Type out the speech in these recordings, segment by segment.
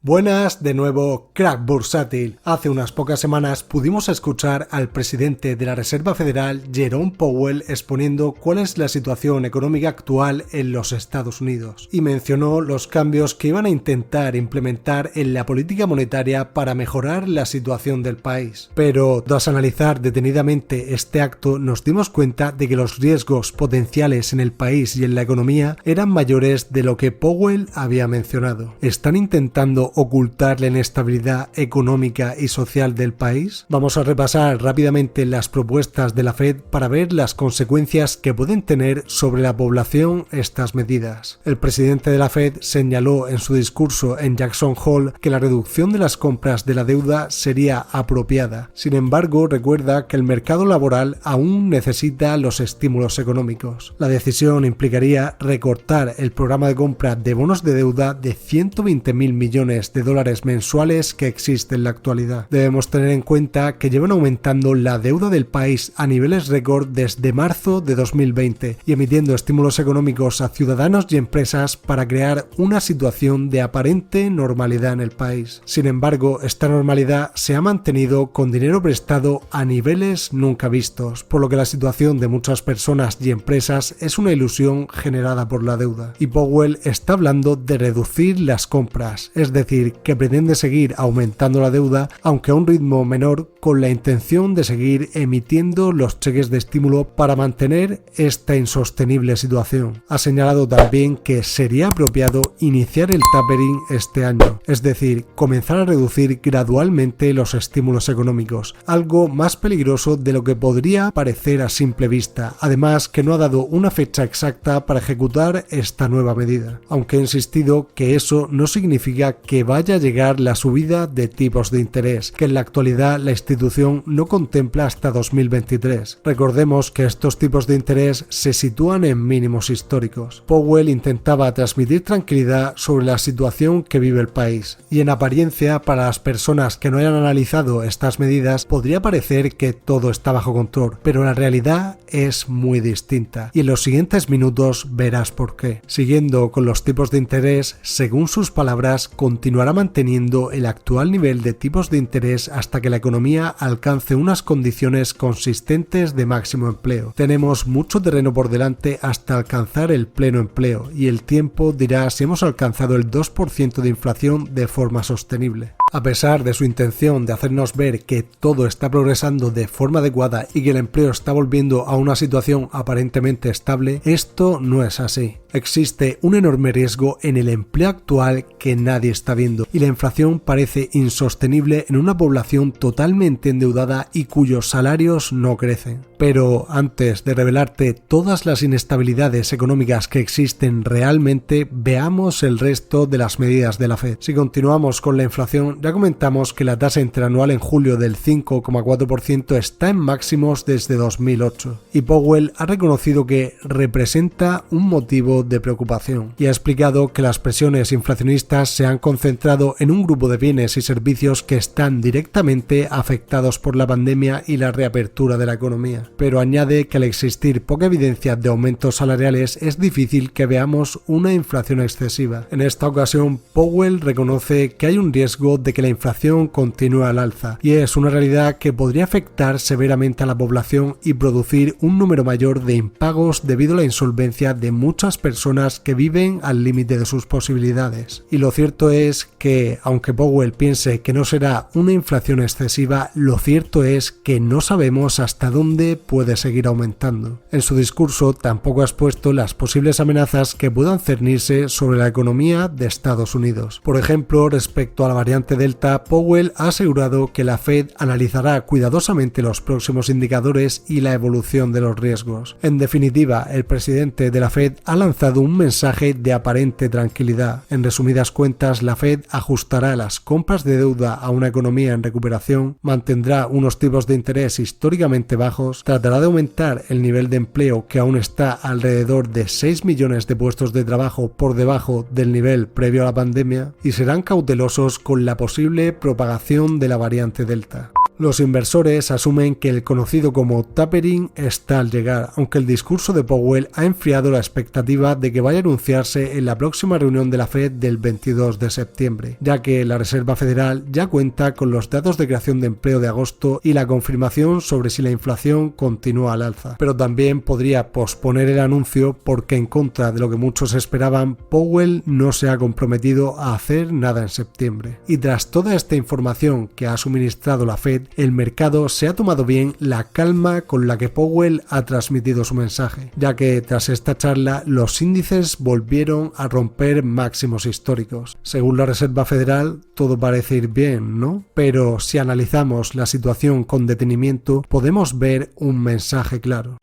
Buenas, de nuevo, crack bursátil. Hace unas pocas semanas pudimos escuchar al presidente de la Reserva Federal, Jerome Powell, exponiendo cuál es la situación económica actual en los Estados Unidos y mencionó los cambios que iban a intentar implementar en la política monetaria para mejorar la situación del país. Pero tras analizar detenidamente este acto, nos dimos cuenta de que los riesgos potenciales en el país y en la economía eran mayores de lo que Powell había mencionado. ¿Están intentando ocultar la inestabilidad económica y social del país? Vamos a repasar rápidamente las propuestas de la Fed para ver las consecuencias que pueden tener sobre la población estas medidas. El presidente de la Fed señaló en su discurso en Jackson Hole que la reducción de las compras de la deuda sería apropiada. Sin embargo, recuerda que el mercado laboral aún necesita los estímulos económicos. La decisión implicaría recortar el programa de compra de bonos de deuda de 120.000 millones de dólares mensuales que existe en la actualidad. Debemos tener en cuenta que llevan aumentando la deuda del país a niveles récord desde marzo de 2020 y emitiendo estímulos económicos a ciudadanos y empresas para crear una situación de aparente normalidad en el país. Sin embargo, esta normalidad se ha mantenido con dinero prestado a niveles nunca vistos, por lo que la situación de muchas personas y empresas es una ilusión generada por la deuda. Y Powell está hablando de reducir las compras, es decir, que pretende seguir aumentando la deuda, aunque a un ritmo menor, con la intención de seguir emitiendo los cheques de estímulo para mantener esta insostenible situación. Ha señalado también que sería apropiado iniciar el tapering este año, es decir, comenzar a reducir gradualmente los estímulos económicos, algo más peligroso de lo que podría parecer a simple vista, además que no ha dado una fecha exacta para ejecutar esta nueva medida, aunque ha insistido que eso no significa que vaya a llegar la subida de tipos de interés, que en la actualidad la institución no contempla hasta 2023. Recordemos que estos tipos de interés se sitúan en mínimos históricos. Powell intentaba transmitir tranquilidad sobre la situación que vive el país, y en apariencia, para las personas que no hayan analizado estas medidas, podría parecer que todo está bajo control, pero la realidad es muy distinta, y en los siguientes minutos verás por qué. Siguiendo con los tipos de interés, según sus palabras, continuará manteniendo el actual nivel de tipos de interés hasta que la economía alcance unas condiciones consistentes de máximo empleo. Tenemos mucho terreno por delante hasta alcanzar el pleno empleo, y el tiempo dirá si hemos alcanzado el 2% de inflación de forma sostenible. A pesar de su intención de hacernos ver que todo está progresando de forma adecuada y que el empleo está volviendo a una situación aparentemente estable, esto no es así. Existe un enorme riesgo en el empleo actual que nadie está viendo, y la inflación parece insostenible en una población totalmente endeudada y cuyos salarios no crecen. Pero antes de revelarte todas las inestabilidades económicas que existen realmente, veamos el resto de las medidas de la Fed. Si continuamos con la inflación, ya comentamos que la tasa interanual en julio del 5,4% está en máximos desde 2008, y Powell ha reconocido que representa un motivo de preocupación y ha explicado que las presiones inflacionistas se han concentrado en un grupo de bienes y servicios que están directamente afectados por la pandemia y la reapertura de la economía. Pero añade que al existir poca evidencia de aumentos salariales es difícil que veamos una inflación excesiva. En esta ocasión, Powell reconoce que hay un riesgo de que la inflación continúe al alza, y es una realidad que podría afectar severamente a la población y producir un número mayor de impagos debido a la insolvencia de muchas personas que viven al límite de sus posibilidades. Y lo cierto es que, aunque Powell piense que no será una inflación excesiva, lo cierto es que no sabemos hasta dónde puede seguir aumentando. En su discurso tampoco ha expuesto las posibles amenazas que puedan cernirse sobre la economía de Estados Unidos. Por ejemplo, respecto a la variante Delta, Powell ha asegurado que la Fed analizará cuidadosamente los próximos indicadores y la evolución de los riesgos. En definitiva, el presidente de la Fed ha lanzado un mensaje de aparente tranquilidad. En resumidas cuentas, la Fed ajustará las compras de deuda a una economía en recuperación, mantendrá unos tipos de interés históricamente bajos, tratará de aumentar el nivel de empleo, que aún está alrededor de 6 millones de puestos de trabajo por debajo del nivel previo a la pandemia, y serán cautelosos con la posible propagación de la variante Delta. Los inversores asumen que el conocido como tapering está al llegar, aunque el discurso de Powell ha enfriado la expectativa de que vaya a anunciarse en la próxima reunión de la Fed del 22 de septiembre, ya que la Reserva Federal ya cuenta con los datos de creación de empleo de agosto y la confirmación sobre si la inflación continúa al alza. Pero también podría posponer el anuncio porque, en contra de lo que muchos esperaban, Powell no se ha comprometido a hacer nada en septiembre. Y tras toda esta información que ha suministrado la Fed, el mercado se ha tomado bien la calma con la que Powell ha transmitido su mensaje, ya que tras esta charla los índices volvieron a romper máximos históricos. Según la Reserva Federal, todo parece ir bien, ¿no? Pero si analizamos la situación con detenimiento, podemos ver un mensaje claro.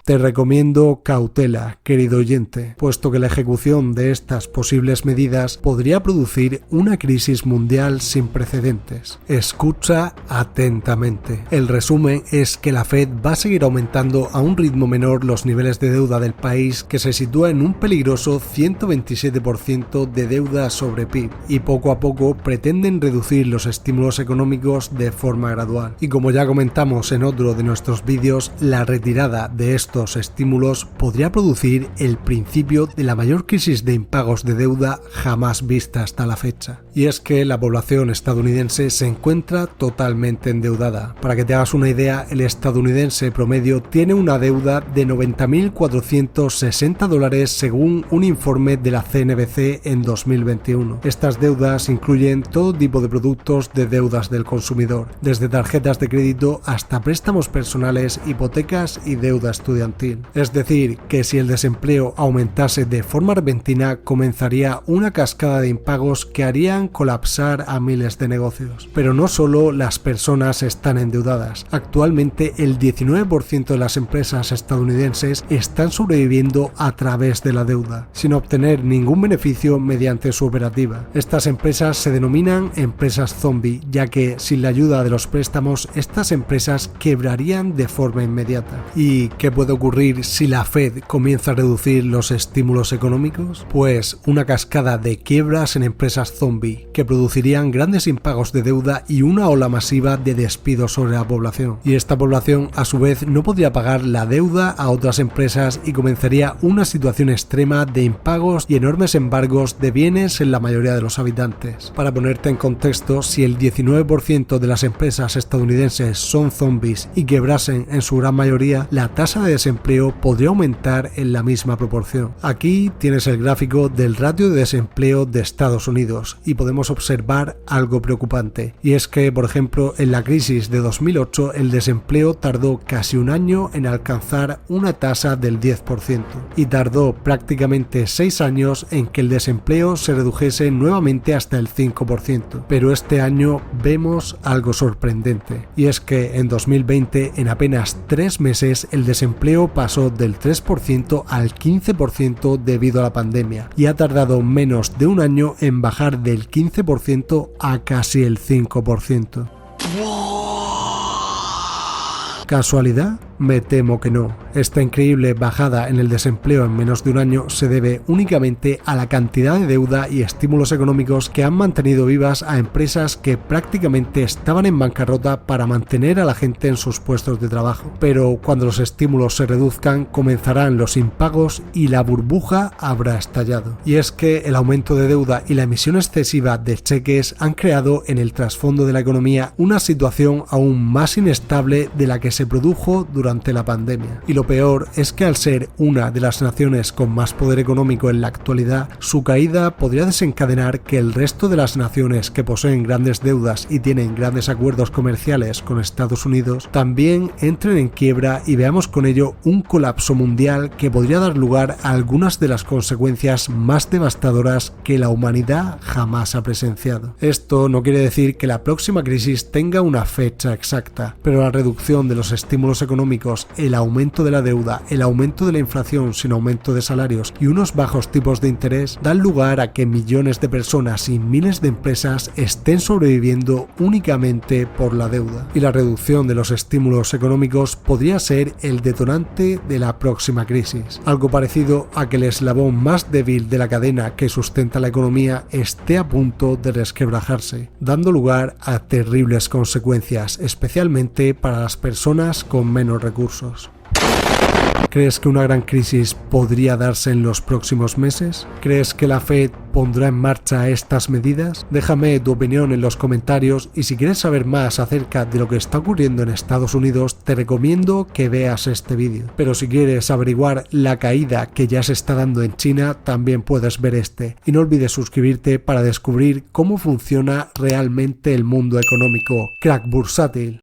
Te recomiendo cautela, querido oyente, puesto que la ejecución de estas posibles medidas podría producir una crisis mundial sin precedentes. Escucha atentamente. El resumen es que la Fed va a seguir aumentando a un ritmo menor los niveles de deuda del país, que se sitúa en un peligroso 127% de deuda sobre PIB, y poco a poco pretenden reducir los estímulos económicos de forma gradual. Y como ya comentamos en otro de nuestros vídeos, la retirada de estos estímulos podría producir el principio de la mayor crisis de impagos de deuda jamás vista hasta la fecha. Y es que la población estadounidense se encuentra totalmente endeudada. Para que te hagas una idea, el estadounidense promedio tiene una deuda de $90.460 según un informe de la CNBC en 2021. Estas deudas incluyen todo tipo de productos de deudas del consumidor, desde tarjetas de crédito hasta préstamos personales, hipotecas y deuda estudiantil. Es decir, que si el desempleo aumentase de forma repentina, comenzaría una cascada de impagos que harían colapsar a miles de negocios. Pero no solo las personas están endeudadas. Actualmente el 19% de las empresas estadounidenses están sobreviviendo a través de la deuda, sin obtener ningún beneficio mediante su operativa. Estas empresas se denominan empresas zombie, ya que sin la ayuda de los préstamos, estas empresas quebrarían de forma inmediata. ¿Y qué puede ocurrir si la Fed comienza a reducir los estímulos económicos? Pues una cascada de quiebras en empresas zombie que producirían grandes impagos de deuda y una ola masiva de despidos sobre la población. Y esta población a su vez no podría pagar la deuda a otras empresas y comenzaría una situación extrema de impagos y enormes embargos de bienes en la mayoría de los habitantes. Para ponerte en contexto, si el 19% de las empresas estadounidenses son zombies y quebrasen en su gran mayoría, la tasa de desempleo podría aumentar en la misma proporción. Aquí tienes el gráfico del ratio de desempleo de Estados Unidos y podemos observar algo preocupante, y es que, por ejemplo, en la crisis de 2008 el desempleo tardó casi un año en alcanzar una tasa del 10% y tardó prácticamente 6 años en que el desempleo se redujese nuevamente hasta el 5%. Pero este año vemos algo sorprendente, y es que en 2020 en apenas 3 meses el desempleo pasó del 3% al 15% debido a la pandemia y ha tardado menos de un año en bajar del 15% a casi el 5%. ¿Casualidad? Me temo que no. Esta increíble bajada en el desempleo en menos de un año se debe únicamente a la cantidad de deuda y estímulos económicos que han mantenido vivas a empresas que prácticamente estaban en bancarrota para mantener a la gente en sus puestos de trabajo. Pero cuando los estímulos se reduzcan, comenzarán los impagos y la burbuja habrá estallado. Y es que el aumento de deuda y la emisión excesiva de cheques han creado en el trasfondo de la economía una situación aún más inestable de la que se produjo durante la pandemia. Y lo peor es que al ser una de las naciones con más poder económico en la actualidad, su caída podría desencadenar que el resto de las naciones que poseen grandes deudas y tienen grandes acuerdos comerciales con Estados Unidos también entren en quiebra y veamos con ello un colapso mundial que podría dar lugar a algunas de las consecuencias más devastadoras que la humanidad jamás ha presenciado. Esto no quiere decir que la próxima crisis tenga una fecha exacta, pero la reducción de los estímulos económicos económicos, el aumento de la deuda, el aumento de la inflación sin aumento de salarios y unos bajos tipos de interés dan lugar a que millones de personas y miles de empresas estén sobreviviendo únicamente por la deuda. Y la reducción de los estímulos económicos podría ser el detonante de la próxima crisis. Algo parecido a que el eslabón más débil de la cadena que sustenta la economía esté a punto de resquebrajarse, dando lugar a terribles consecuencias, especialmente para las personas con menos recursos. ¿Crees que una gran crisis podría darse en los próximos meses? ¿Crees que la Fed pondrá en marcha estas medidas? Déjame tu opinión en los comentarios y si quieres saber más acerca de lo que está ocurriendo en Estados Unidos, te recomiendo que veas este vídeo. Pero si quieres averiguar la caída que ya se está dando en China, también puedes ver este. Y no olvides suscribirte para descubrir cómo funciona realmente el mundo económico. Crack Bursátil.